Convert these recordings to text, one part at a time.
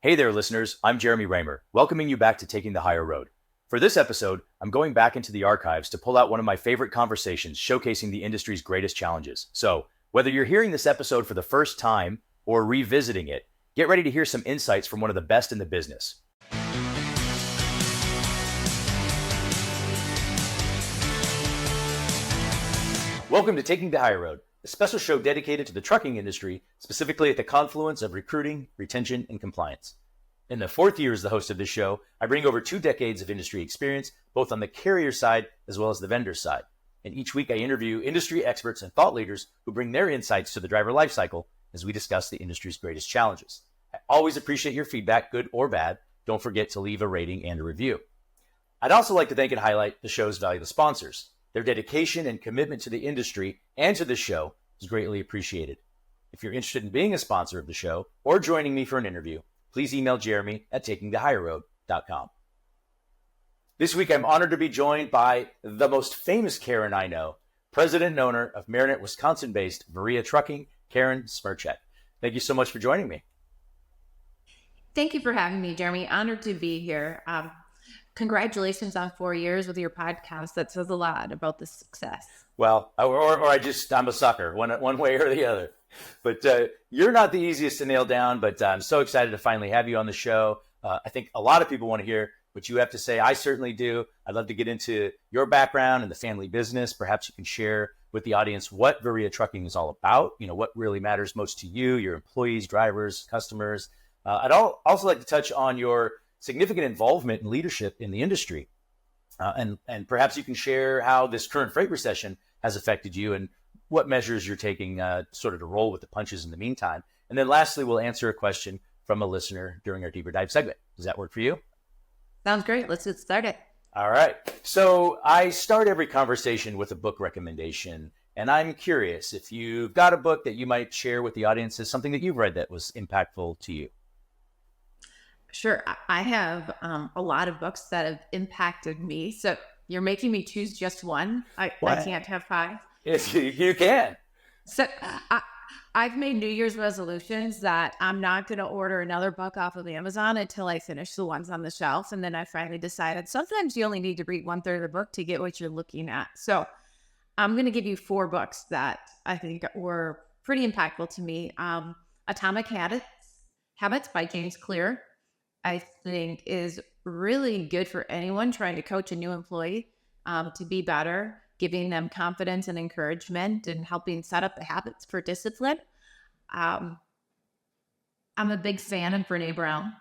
Hey there, listeners. I'm Jeremy Reymer, welcoming you back to Taking the Higher Road. For this episode, I'm going back into the archives to pull out one of my favorite conversations showcasing the industry's greatest challenges. So, whether you're hearing this episode for the first time or revisiting it, get ready to hear some insights from one of the best in the business. Welcome to Taking the Higher Road, a special show dedicated to the trucking industry, specifically at the confluence of recruiting, retention, and compliance. In the fourth year as the host of this show, I bring over 2 decades of industry experience, both on the carrier side as well as the vendor side. And each week I interview industry experts and thought leaders who bring their insights to the driver lifecycle as we discuss the industry's greatest challenges. I always appreciate your feedback, good or bad. Don't forget to leave a rating and a review. I'd also like to thank and highlight the show's valuable sponsors. Their dedication and commitment to the industry and to the show is greatly appreciated. If you're interested in being a sponsor of the show or joining me for an interview, please email Jeremy at takingthehigherroad.com. This week, I'm honored to be joined by the most famous Karen I know, president and owner of Marinette, Wisconsin-based Varia Trucking, Karen Smerchek. Thank you so much for joining me. Thank you for having me, Jeremy. Honored to be here. Congratulations on 4 years with your podcast. That says a lot about the success. Well, I'm a sucker, one way or the other. But you're not the easiest to nail down, but I'm so excited to finally have you on the show. I think a lot of people want to hear what you have to say. I certainly do. I'd love to get into your background and the family business. Perhaps you can share with the audience what Varia Trucking is all about, what really matters most to you, your employees, drivers, customers. I'd also like to touch on your significant involvement and leadership in the industry. And perhaps you can share how this current freight recession has affected you and what measures you're taking sort of to roll with the punches in the meantime. And then lastly, we'll answer a question from a listener during our deeper dive segment. Does that work for you? Sounds great. Let's get started. All right. So I start every conversation with a book recommendation. And I'm curious if you've got a book that you might share with the audience as something that you've read that was impactful to you. Sure. I have a lot of books that have impacted me. So you're making me choose just one. I can't have 5. Yes, you can. So I've made New Year's resolutions that I'm not going to order another book off of Amazon until I finish the ones on the shelf. And then I finally decided sometimes you only need to read 1/3 of the book to get what you're looking at. So I'm going to give you 4 books that I think were pretty impactful to me. Atomic Habits by James Clear, I think is really good for anyone trying to coach a new employee to be better, giving them confidence and encouragement and helping set up the habits for discipline. I'm a big fan of Brené Brown,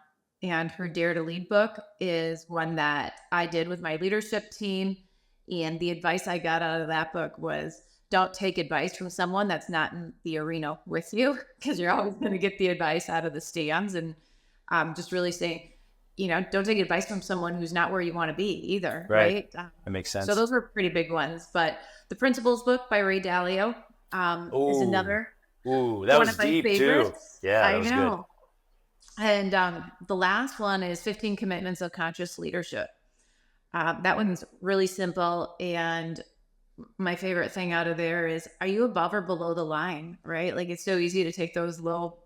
and her Dare to Lead book is one that I did with my leadership team. And the advice I got out of that book was don't take advice from someone that's not in the arena with you, because you're always going to get the advice out of the stands. And just really saying, don't take advice from someone who's not where you want to be either. Right. That makes sense. So those were pretty big ones. But the Principles book by Ray Dalio is another. Ooh, that was deep too. Yeah, I know. Good. And the last one is 15 Commitments of Conscious Leadership. That one's really simple. And my favorite thing out of there is, are you above or below the line? Right? Like, it's so easy to take those low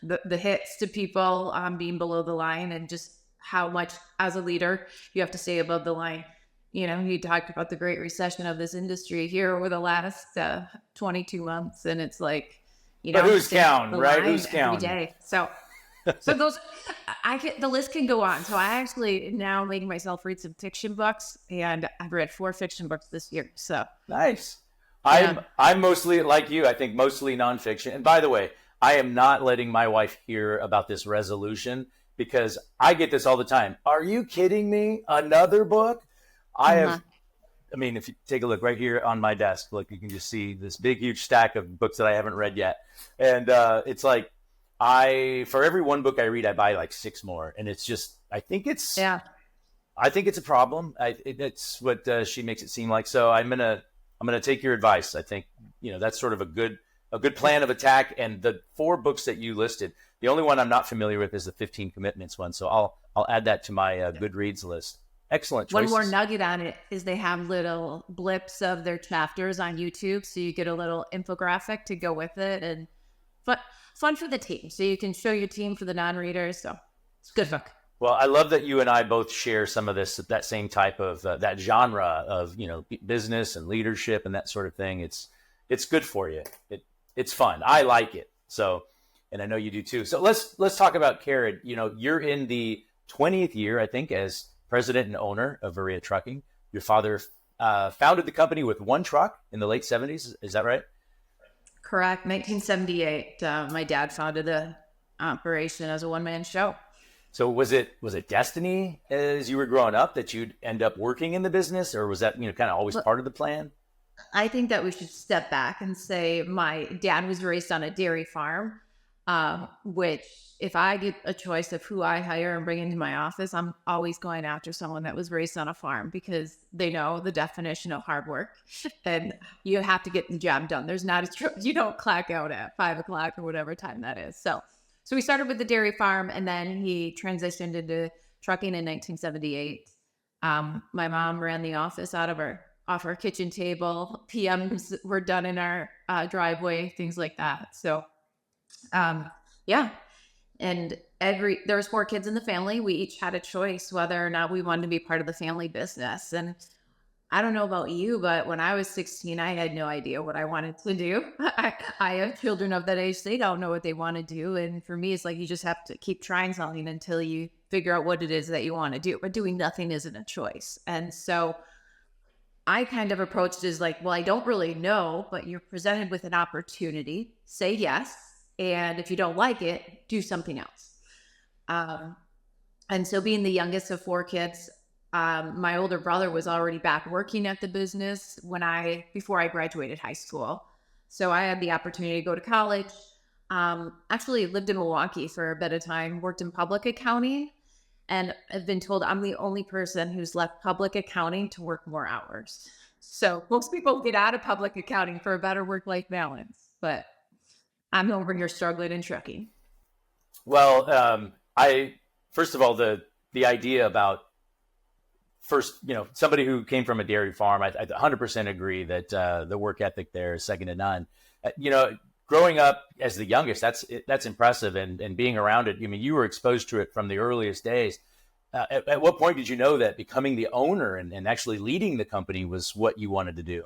the hits to people being below the line, and just how much as a leader you have to stay above the line. You talked about the great recession of this industry here over the last 22 months, and it's like, but who's counting, right? Who's counting every day? So those, the list can go on. So I actually now making myself read some fiction books, and I've read 4 fiction books this year. So nice. Yeah. I'm mostly like you. I think mostly nonfiction. And by the way, I am not letting my wife hear about this resolution, because I get this all the time. Are you kidding me? Another book? If you take a look right here on my desk, look, you can just see this big, huge stack of books that I haven't read yet. And it's like, for every one book I read, I buy like 6 more. And it's just, I think it's a problem. It's what she makes it seem like. So I'm going to take your advice. I think, that's sort of a good plan of attack. And the 4 books that you listed, the only one I'm not familiar with is the 15 Commitments one. So I'll add that to my Goodreads list. Excellent choices. One more nugget on it is they have little blips of their chapters on YouTube. So you get a little infographic to go with it. And fun for the team. So you can show your team for the non-readers. So it's a good book. Well, I love that you and I both share some of that same type of that genre of, business and leadership and that sort of thing. It's good for you. It's fun. I like it. So, and I know you do too. So let's talk about Karen. You're in the 20th year, I think, as president and owner of Varia Trucking. Your father founded the company with one truck in the late 70s. Is that right? Correct. 1978. My dad founded the operation as a one-man show. So was it destiny as you were growing up that you'd end up working in the business, or was that kind of always part of the plan? I think that we should step back and say my dad was raised on a dairy farm, which if I get a choice of who I hire and bring into my office, I'm always going after someone that was raised on a farm because they know the definition of hard work and you have to get the job done. There's not you don't clock out at 5 o'clock or whatever time that is. So we started with the dairy farm and then he transitioned into trucking in 1978. My mom ran the office off our kitchen table. PMs were done in our driveway, things like that. So, yeah. And there was 4 kids in the family. We each had a choice whether or not we wanted to be part of the family business. And I don't know about you, but when I was 16, I had no idea what I wanted to do. I have children of that age. They don't know what they want to do. And for me, it's like you just have to keep trying something until you figure out what it is that you want to do. But doing nothing isn't a choice. And so I kind of approached it as like, well, I don't really know, but you're presented with an opportunity. Say yes. And if you don't like it, do something else. And so being the youngest of 4 kids, my older brother was already back working at the business before I graduated high school. So I had the opportunity to go to college. Actually lived in Milwaukee for a bit of time, worked in public accounting, and I've been told I'm the only person who's left public accounting to work more hours. So most people get out of public accounting for a better work-life balance, but I'm over here struggling and trucking. Well, first of all, the idea about somebody who came from a dairy farm, I 100% agree that the work ethic there is second to none. Growing up as the youngest, that's impressive, and being around it. I mean, you were exposed to it from the earliest days. At what point did you know that becoming the owner and actually leading the company was what you wanted to do?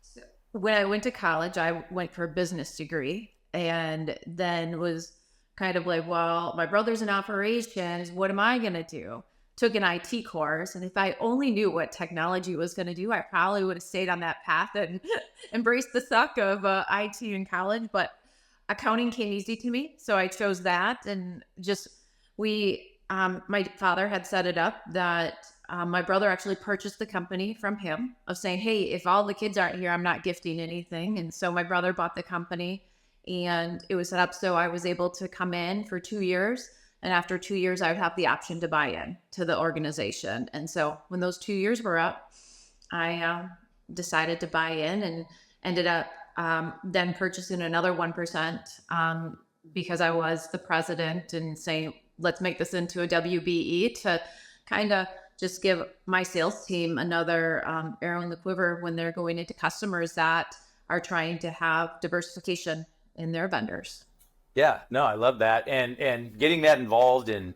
So when I went to college, I went for a business degree, and then was kind of like, well, my brother's in operations. What am I going to do? Took an IT course. And if I only knew what technology was going to do, I probably would have stayed on that path and embraced the suck of IT in college. But accounting came easy to me. So I chose that. And my father had set it up that my brother actually purchased the company from him of saying, hey, if all the kids aren't here, I'm not gifting anything. And so my brother bought the company and it was set up so I was able to come in for 2 years. And after 2 years, I would have the option to buy in to the organization. And so when those 2 years were up, I decided to buy in and ended up then purchasing another 1% because I was the president and saying, let's make this into a WBE to kind of just give my sales team another arrow in the quiver when they're going into customers that are trying to have diversification in their vendors. Yeah, no, I love that. And getting that involved and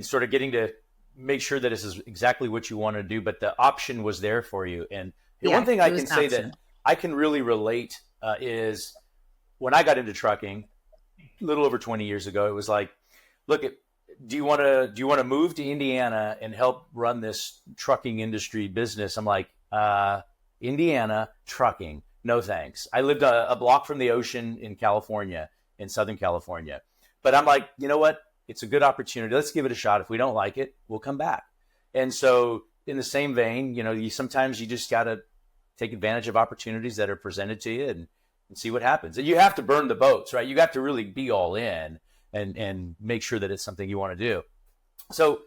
sort of getting to make sure that this is exactly what you want to do, but the option was there for you. And one thing I can say that I can really relate is when I got into trucking a little over 20 years ago, it was like, look, do you want to move to Indiana and help run this trucking industry business? I'm like, Indiana trucking, no thanks. I lived a block from the ocean in California, in Southern California. But I'm like, you know what? It's a good opportunity. Let's give it a shot. If we don't like it, we'll come back. And so in the same vein, sometimes you just got to take advantage of opportunities that are presented to you and see what happens. And you have to burn the boats, right? You have to really be all in and make sure that it's something you want to do. So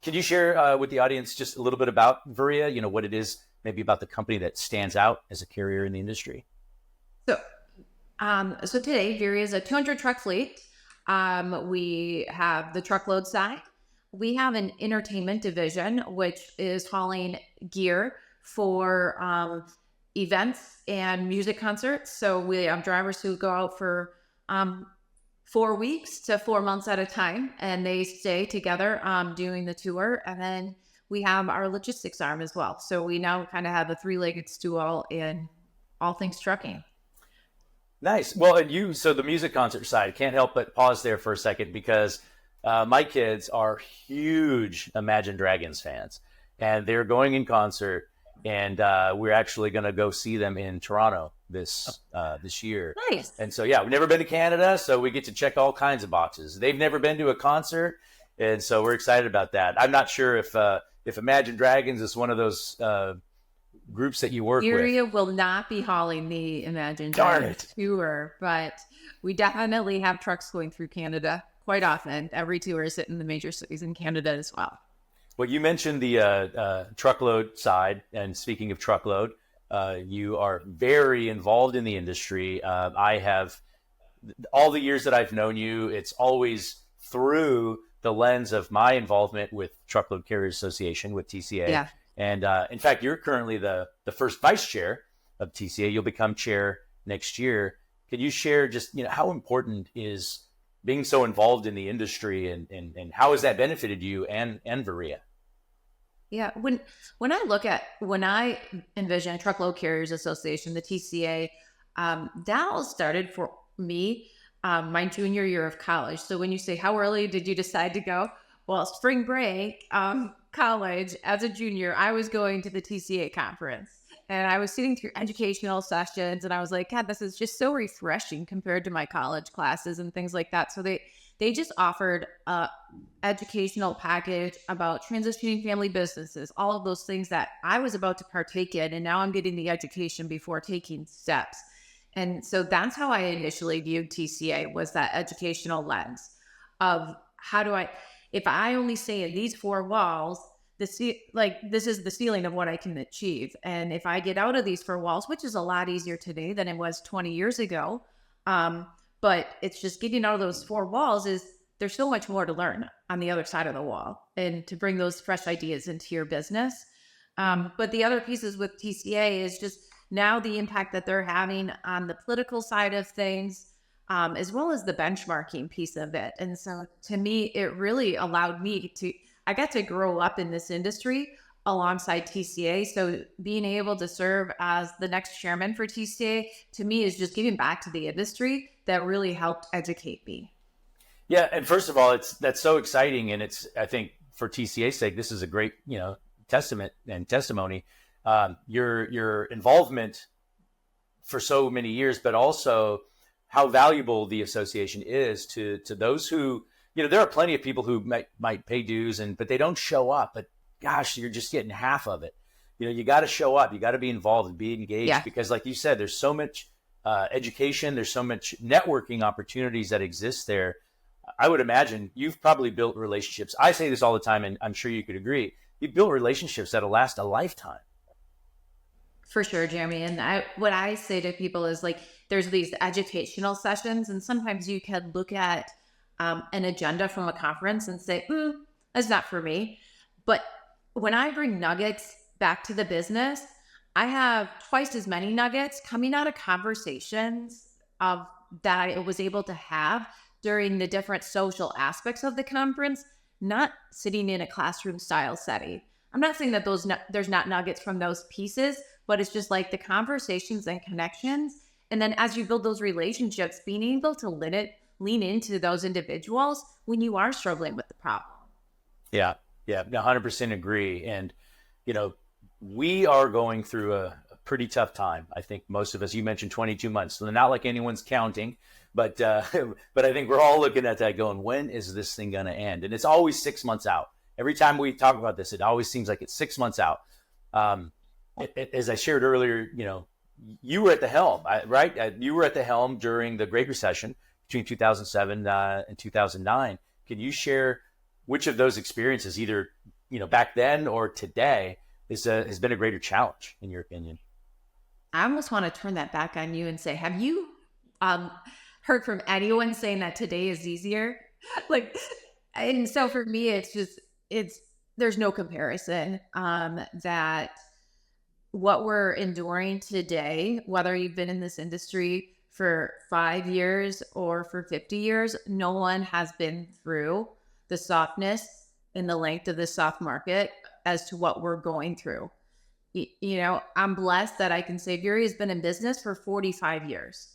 can you share with the audience just a little bit about Varia, what it is maybe about the company that stands out as a carrier in the industry? So today, Varia is a 200 truck fleet. We have the truckload side. We have an entertainment division, which is hauling gear for events and music concerts. So we have drivers who go out for 4 weeks to 4 months at a time, and they stay together doing the tour. And then we have our logistics arm as well. So we now kind of have a three-legged stool in all things trucking. Nice. Well, and so the music concert side, can't help but pause there for a second because my kids are huge Imagine Dragons fans, and they're going in concert, and we're actually going to go see them in Toronto this year. Nice. And so, yeah, we've never been to Canada, so we get to check all kinds of boxes. They've never been to a concert, and so we're excited about that. I'm not sure if Imagine Dragons is one of those groups that you work Syria with. will not be hauling the Imagine Darn Dragons it. tour, but we definitely have trucks going through Canada quite often. Every tour is in the major cities in Canada as well. Well, you mentioned the truckload side, and speaking of truckload, you are very involved in the industry. I have, all the years that I've known you, it's always through the lens of my involvement with Truckload Carriers Association, with TCA. Yeah. And in fact, you're currently the first vice chair of TCA. You'll become chair next year. Can you share just, how important is being so involved in the industry, and how has that benefited you and Varia? Yeah, when I envision Truckload Carriers Association, the TCA, that all started for me my junior year of college. So when you say how early did you decide to go? Well, spring break, college as a junior, I was going to the TCA conference, and I was sitting through educational sessions, and I was like, God, this is just so refreshing compared to my college classes and things like that. So they just offered a educational package about transitioning family businesses, all of those things that I was about to partake in. And now I'm getting the education before taking steps. And so that's how I initially viewed TCA, was that educational lens of if I only stay in these four walls, this is the ceiling of what I can achieve. And if I get out of these four walls, which is a lot easier today than it was 20 years ago, but it's just getting out of those four walls, there's so much more to learn on the other side of the wall, and to bring those fresh ideas into your business. But the other pieces with TCA is just now the impact that they're having on the political side of things, as well as the benchmarking piece of it. And so to me, it really allowed me I got to grow up in this industry alongside TCA. So being able to serve as the next chairman for TCA, to me, is just giving back to the industry that really helped educate me. Yeah, and first of all, that's so exciting, and I think for TCA's sake, this is a great testament and testimony. Your involvement for so many years, but also how valuable the association is to those who, there are plenty of people who might pay dues but they don't show up. But gosh, you're just getting half of it. You got to show up. You got to be involved and be engaged, because like you said, there's so much education. There's so much networking opportunities that exist there. I would imagine you've probably built relationships. I say this all the time, and I'm sure you could agree. You've built relationships that'll last a lifetime. For sure, Jeremy. And what I say to people is, there's these educational sessions, and sometimes you can look at an agenda from a conference and say, that's not for me. But when I bring nuggets back to the business, I have twice as many nuggets coming out of conversations that I was able to have during the different social aspects of the conference, not sitting in a classroom style setting. I'm not saying that there's not nuggets from those pieces, but it's just like the conversations and connections. And then as you build those relationships, being able to lean into those individuals when you are struggling with the problem. Yeah, 100% agree. And, we are going through a pretty tough time. I think most of us, you mentioned 22 months, so not like anyone's counting, but I think we're all looking at that going, when is this thing going to end? And it's always 6 months out. Every time we talk about this, it always seems like it's 6 months out. As I shared earlier, you were at the helm, right? You were at the helm during the Great Recession between 2007 and 2009. Can you share which of those experiences, either back then or today, has been a greater challenge in your opinion? I almost want to turn that back on you and say, have you heard from anyone saying that today is easier? And so for me, there's no comparison that what we're enduring today, whether you've been in this industry for 5 years or for 50 years, no one has been through the softness and the length of the soft market as to what we're going through. I'm blessed that I can say Viri has been in business for 45 years.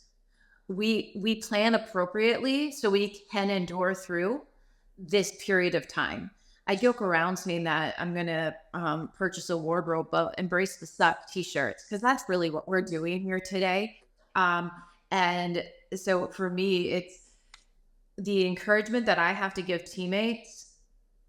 We plan appropriately so we can endure through this period of time. I joke around saying that I'm going to purchase a wardrobe, but embrace the suck t-shirts, because that's really what we're doing here today. And so for me, it's the encouragement that I have to give teammates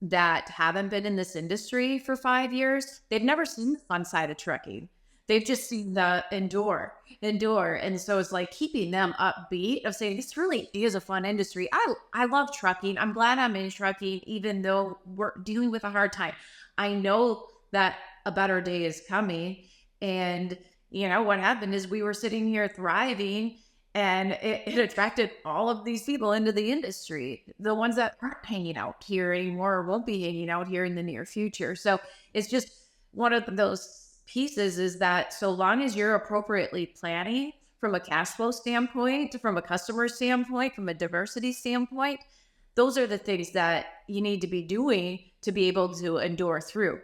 that haven't been in this industry for 5 years. They've never seen the fun side of trucking. They've just seen the endure. And so it's like keeping them upbeat of saying, this really is a fun industry. I love trucking. I'm glad I'm in trucking, even though we're dealing with a hard time. I know that a better day is coming. And what happened is we were sitting here thriving, and it attracted all of these people into the industry, the ones that aren't hanging out here anymore or won't be hanging out here in the near future. So it's just one of those pieces, is that so long as you're appropriately planning from a cash flow standpoint, from a customer standpoint, from a diversity standpoint, those are the things that you need to be doing to be able to endure through.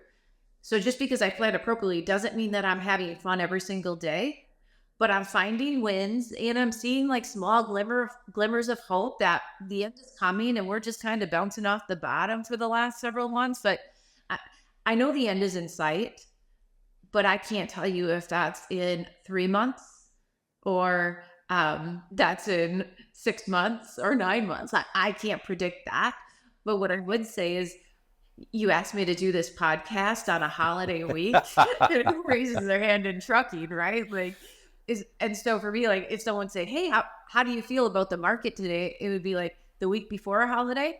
So just because I plan appropriately doesn't mean that I'm having fun every single day, but I'm finding wins, and I'm seeing like small glimmers of hope that the end is coming, and we're just kind of bouncing off the bottom for the last several months. But I know the end is in sight, but I can't tell you if that's in 3 months or that's in 6 months or 9 months. I can't predict that. But what I would say is, you asked me to do this podcast on a holiday week. Who raises their hand in trucking, right? And so for me, like, if someone said, hey, how do you feel about the market today? It would be like the week before a holiday,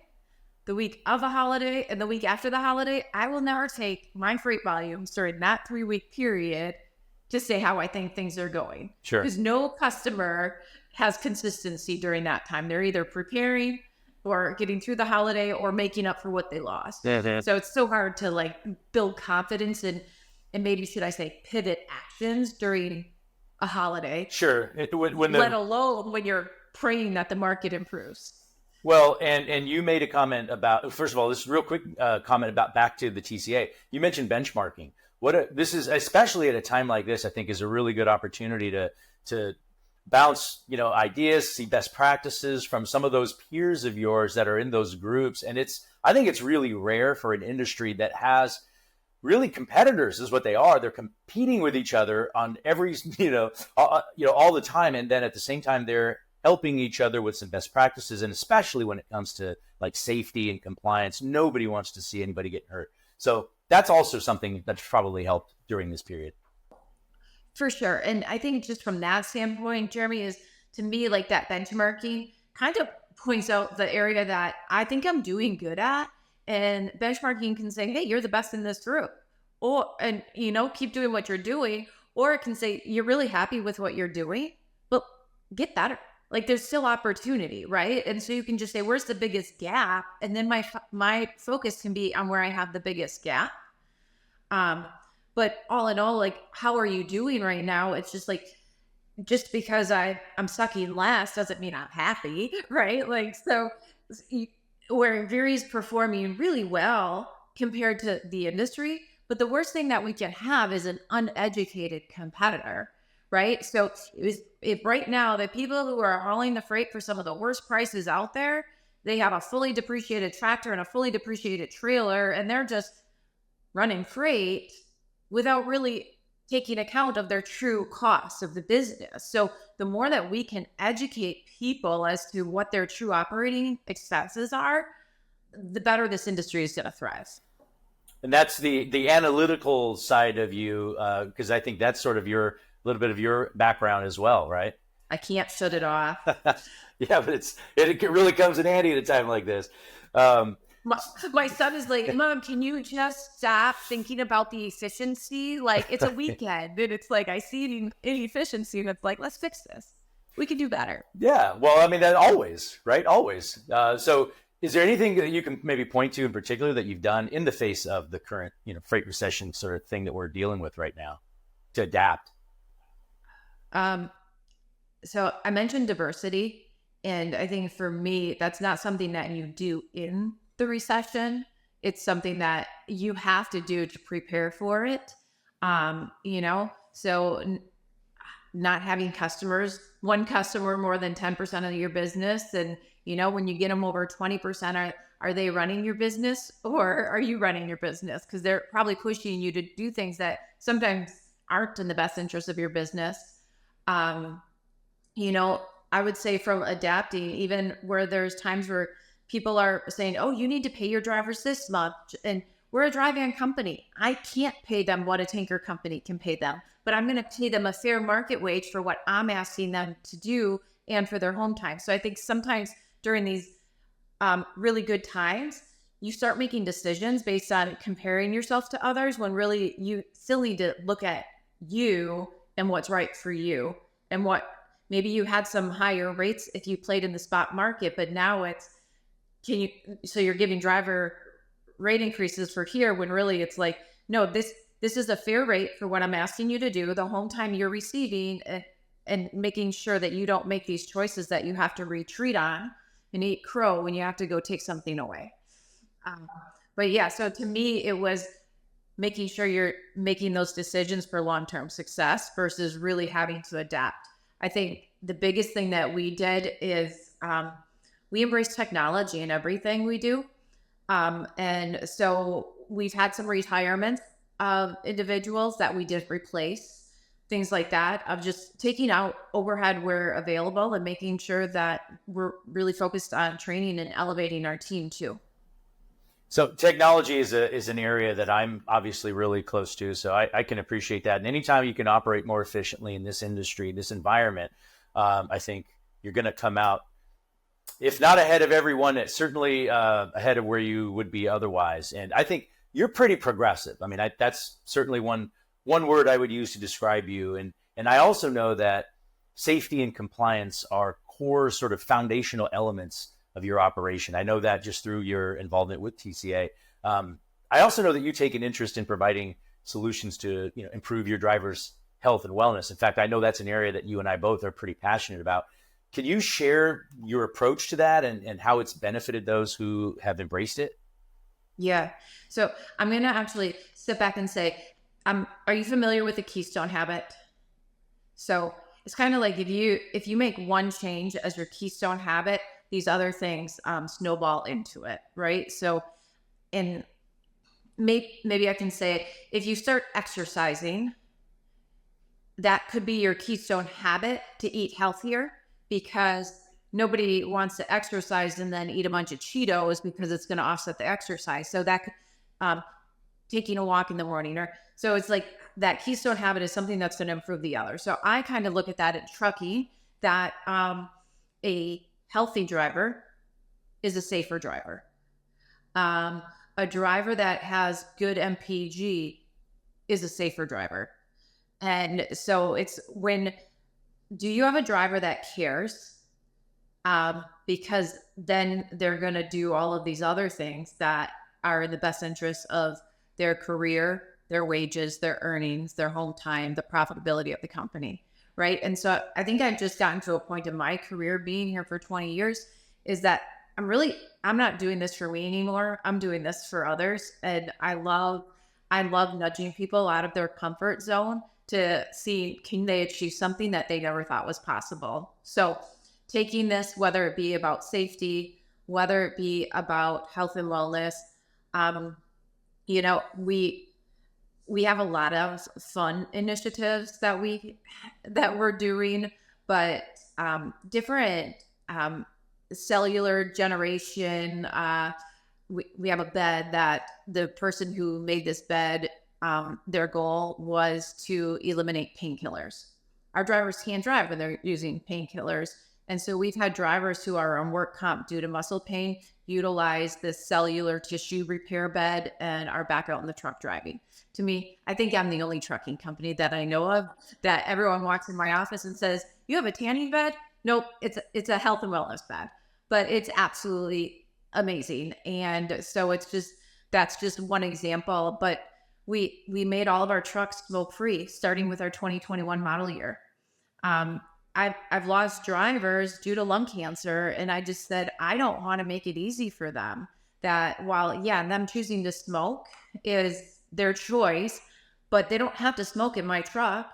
the week of a holiday, and the week after the holiday. I will never take my freight volumes during that 3-week period to say how I think things are going. Sure. Because no customer has consistency during that time. They're either preparing or getting through the holiday or making up for what they lost. Mm-hmm. So it's so hard to like build confidence and maybe, should I say, pivot actions during a holiday. Sure. Let alone when you're praying that the market improves. Well, and you made a comment about, first of all, this real quick comment about back to the TCA. You mentioned benchmarking. This is, especially at a time like this, I think is a really good opportunity to bounce, ideas, see best practices from some of those peers of yours that are in those groups. And I think it's really rare for an industry that has really competitors, is what they are. They're competing with each other on every, all the time. And then at the same time, they're helping each other with some best practices. And especially when it comes to like safety and compliance, nobody wants to see anybody get hurt. So that's also something that's probably helped during this period. For sure. And I think just from that standpoint, Jeremy, is to me like that benchmarking kind of points out the area that I think I'm doing good at. And benchmarking can say, hey, you're the best in this group. And keep doing what you're doing. Or it can say, you're really happy with what you're doing, but get better. Like there's still opportunity, right? And so you can just say, where's the biggest gap? And then my focus can be on where I have the biggest gap. But all in all, like, how are you doing right now? It's just like, just because I'm sucking less doesn't mean I'm happy, right? Like, so where Viri's performing really well compared to the industry, but the worst thing that we can have is an uneducated competitor, right? So if right now, the people who are hauling the freight for some of the worst prices out there, they have a fully depreciated tractor and a fully depreciated trailer, and they're just running freight without really taking account of their true costs of the business. So the more that we can educate people as to what their true operating expenses are, the better this industry is going to thrive. And that's the analytical side of you, because I think that's sort of a little bit of your background as well, right? I can't shut it off. Yeah, but it really comes in handy at a time like this. My son is like, Mom, can you just stop thinking about the efficiency? Like, it's a weekend, and it's like, I see inefficiency, and it's like, let's fix this. We can do better. Yeah, well, I mean, that always, right? Always. So is there anything that you can maybe point to in particular that you've done in the face of the current, freight recession sort of thing that we're dealing with right now to adapt? So I mentioned diversity, and I think for me, that's not something that you do in the recession. It's something that you have to do to prepare for it. So not having customers, one customer more than 10% of your business. And, when you get them over 20%, are they running your business or are you running your business? Because they're probably pushing you to do things that sometimes aren't in the best interest of your business. Um, I would say from adapting, even where there's times where people are saying, oh, you need to pay your drivers this much. And we're a drive-in company. I can't pay them what a tanker company can pay them, but I'm going to pay them a fair market wage for what I'm asking them to do and for their home time. So I think sometimes during these really good times, you start making decisions based on comparing yourself to others when really you still need to look at you and what's right for you and what maybe you had some higher rates if you played in the spot market, but now so you're giving driver rate increases for here when really it's like, no, this is a fair rate for what I'm asking you to do, the home time you're receiving, and making sure that you don't make these choices that you have to retreat on and eat crow when you have to go take something away. But yeah, so to me, it was making sure you're making those decisions for long-term success versus really having to adapt. I think the biggest thing that we did is we embrace technology in everything we do. And so we've had some retirements of individuals that we did replace, things like that, of just taking out overhead where available and making sure that we're really focused on training and elevating our team too. So technology is an area that I'm obviously really close to, so I can appreciate that. And anytime you can operate more efficiently in this industry, this environment, I think you're going to come out, if not ahead of everyone, it's certainly ahead of where you would be otherwise. And I think you're pretty progressive. I mean, that's certainly one word I would use to describe you. And I also know that safety and compliance are core sort of foundational elements of your operation. I know that just through your involvement with TCA. I also know that you take an interest in providing solutions to improve your drivers' health and wellness. In fact, I know that's an area that you and I both are pretty passionate about. Can you share your approach to that and how it's benefited those who have embraced it? Yeah. So I'm going to actually step back and say, are you familiar with the Keystone habit? So it's kind of like if you make one change as your Keystone habit, these other things snowball into it, right? So, and maybe I can say, if you start exercising, that could be your Keystone habit to eat healthier, because nobody wants to exercise and then eat a bunch of Cheetos because it's going to offset the exercise. So that could, taking a walk in the morning, so it's like that Keystone habit is something that's going to improve the other. So I kind of look at that in trucking, that a healthy driver is a safer driver. A driver that has good MPG is a safer driver. And so it's do you have a driver that cares? Because then they're going to do all of these other things that are in the best interest of their career, their wages, their earnings, their home time, the profitability of the company, right? And so I think I've just gotten to a point in my career, being here for 20 years, is that I'm not doing this for me anymore. I'm doing this for others. And I love nudging people out of their comfort zone to see, can they achieve something that they never thought was possible? So taking this, whether it be about safety, whether it be about health and wellness, we have a lot of fun initiatives that we're doing, but different cellular generation. We have a bed that the person who made this bed, their goal was to eliminate painkillers. Our drivers can't drive when they're using painkillers. And so we've had drivers who are on work comp due to muscle pain utilize this cellular tissue repair bed and are back out in the truck driving. To me, I think I'm the only trucking company that I know of that everyone walks in my office and says, you have a tanning bed? Nope, it's a health and wellness bed, but it's absolutely amazing. And so that's just one example, but we made all of our trucks smoke free starting with our 2021 model year. I've lost drivers due to lung cancer, and I just said I don't want to make it easy for them. That while them choosing to smoke is their choice, but they don't have to smoke in my truck.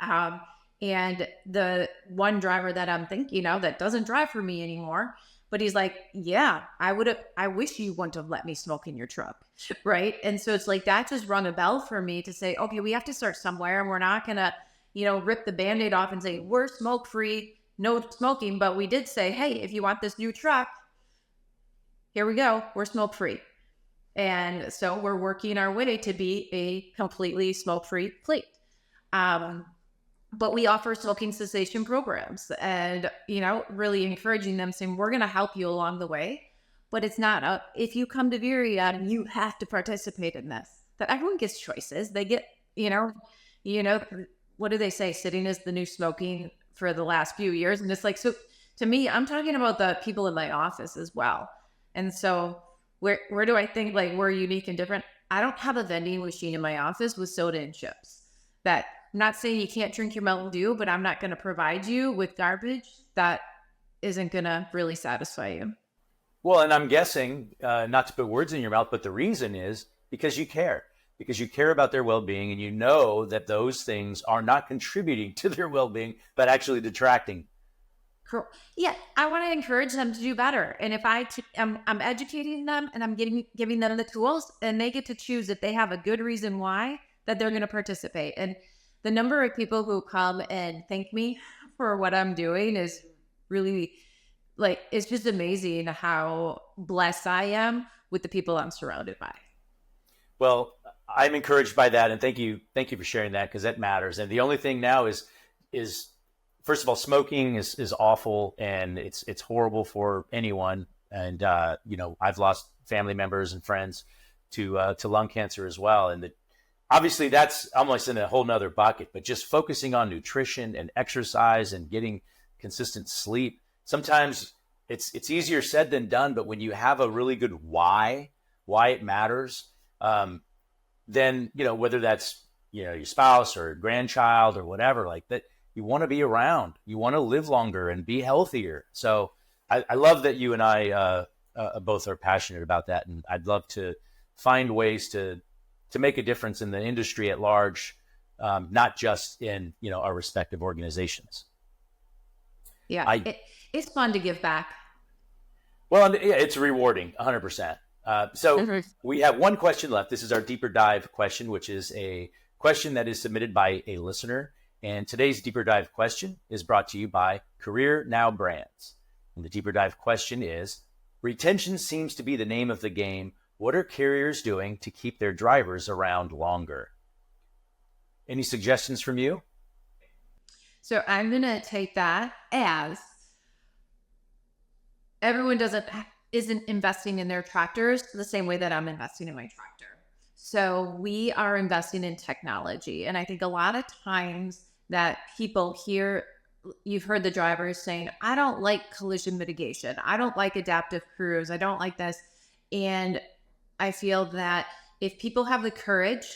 And the one driver that I'm thinking of that doesn't drive for me anymore, but he's like, yeah, I wish you wouldn't have let me smoke in your truck. Right. And so it's like, that just rung a bell for me to say, okay, we have to start somewhere, and we're not going to, rip the Band-Aid off and say, we're smoke free, no smoking. But we did say, hey, if you want this new truck, here we go, we're smoke free. And so we're working our way to be a completely smoke free fleet. But we offer smoking cessation programs, and, really encouraging them, saying, we're going to help you along the way. But it's not if you come to Virion, you have to participate in this. That everyone gets choices. They get, what do they say? Sitting is the new smoking for the last few years. And it's like, so to me, I'm talking about the people in my office as well. And so where do I think like we're unique and different? I don't have a vending machine in my office with soda and chips. That I'm not saying you can't drink your Mountain Dew, but I'm not going to provide you with garbage that isn't going to really satisfy you. Well, and I'm guessing, not to put words in your mouth, but the reason is because you care about their well-being, and you know that those things are not contributing to their well-being, but actually detracting. Cool. Yeah, I want to encourage them to do better. And if I'm educating them, and I'm giving them the tools, and they get to choose if they have a good reason why that they're going to participate. And the number of people who come and thank me for what I'm doing is really, like, it's just amazing how blessed I am with the people I'm surrounded by. Well, I'm encouraged by that, and thank you for sharing that, because that matters. And the only thing now is first of all, smoking is awful, and it's horrible for anyone. And I've lost family members and friends to lung cancer as well, and obviously that's almost in a whole nother bucket. But just focusing on nutrition and exercise and getting consistent sleep. Sometimes it's easier said than done, but when you have a really good why it matters, then, whether that's, your spouse or grandchild or whatever, like that, you want to be around, you want to live longer and be healthier. So I love that you and I both are passionate about that. And I'd love to find ways to make a difference in the industry at large, not just in, our respective organizations. Yeah. It's fun to give back. Well, yeah, it's rewarding, 100%. So we have one question left. This is our deeper dive question, which is a question that is submitted by a listener. And today's deeper dive question is brought to you by Career Now Brands. And the deeper dive question is, retention seems to be the name of the game. What are carriers doing to keep their drivers around longer? Any suggestions from you? So I'm going to take that as everyone isn't investing in their tractors the same way that I'm investing in my tractor. So we are investing in technology. And I think a lot of times that people hear, you've heard the drivers saying, I don't like collision mitigation. I don't like adaptive cruise. I don't like this. And I feel that if people have the courage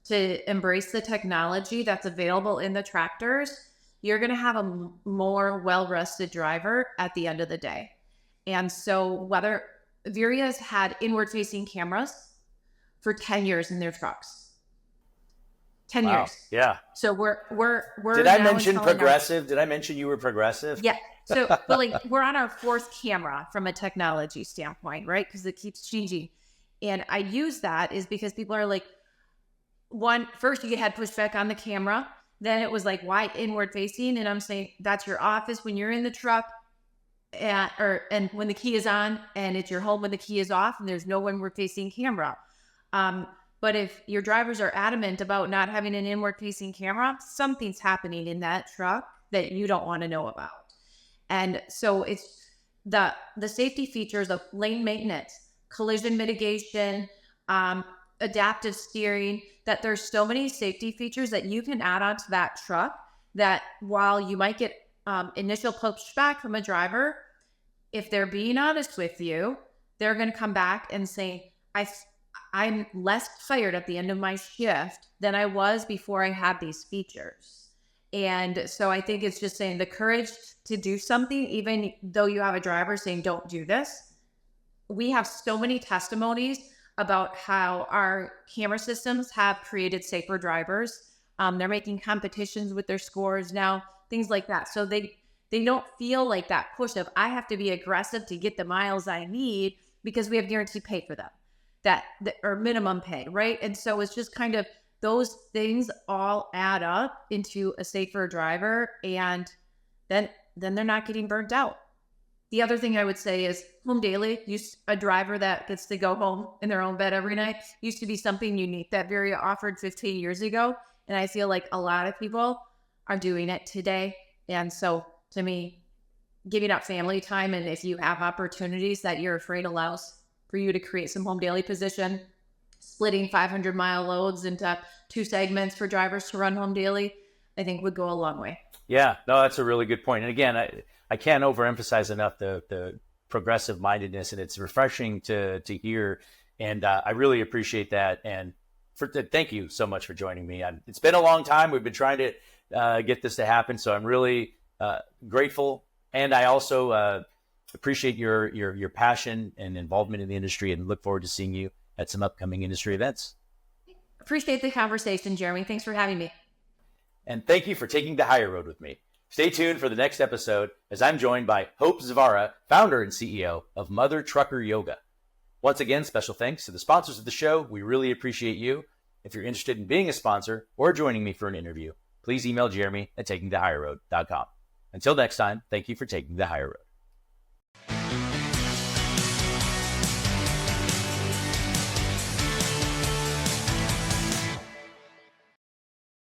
to embrace the technology that's available in the tractors, you're going to have a more well-rested driver at the end of the day. And so whether Viria's had inward-facing cameras for 10 years in their trucks. 10 years. Yeah. So we're Did I mention progressive? Did I mention you were progressive? Yeah. So, but like, we're on our fourth camera from a technology standpoint, right? Because it keeps changing. And I use that is because people are like, first you had pushback on the camera. Then it was like, why inward facing? And I'm saying, that's your office when you're in the truck. And when the key is on, and it's your home when the key is off, and there's no inward facing camera. But if your drivers are adamant about not having an inward facing camera, something's happening in that truck that you don't want to know about. And so it's the safety features of lane maintenance, collision mitigation, adaptive steering, that there's so many safety features that you can add onto that truck that while you might get initial pushback from a driver, if they're being honest with you, they're going to come back and say, I'm less tired at the end of my shift than I was before I had these features. And so I think it's just saying the courage to do something, even though you have a driver saying, don't do this. We have so many testimonies about how our camera systems have created safer drivers. They're making competitions with their scores now, things like that. So they don't feel like that push of, I have to be aggressive to get the miles I need, because we have guaranteed pay for them, or minimum pay, right? And so it's just kind of those things all add up into a safer driver, and then they're not getting burnt out. The other thing I would say is home daily. A driver that gets to go home in their own bed every night used to be something unique that Varia offered 15 years ago. And I feel like a lot of people are doing it today. And so to me, giving up family time, and if you have opportunities that you're afraid allows for you to create some home daily position, splitting 500-mile loads into 2 segments for drivers to run home daily, I think would go a long way. Yeah, no, that's a really good point. And again, I can't overemphasize enough the progressive mindedness, and it's refreshing to hear. And I really appreciate that. And thank you so much for joining me. It's been a long time. We've been trying to get this to happen. So I'm really grateful. And I also appreciate your passion and involvement in the industry, and look forward to seeing you at some upcoming industry events. Appreciate the conversation, Jeremy. Thanks for having me. And thank you for taking the higher road with me. Stay tuned for the next episode, as I'm joined by Hope Zavara, founder and CEO of Mother Trucker Yoga. Once again, special thanks to the sponsors of the show. We really appreciate you. If you're interested in being a sponsor or joining me for an interview, please email Jeremy at takingthehigherroad.com. Until next time, thank you for taking the higher road.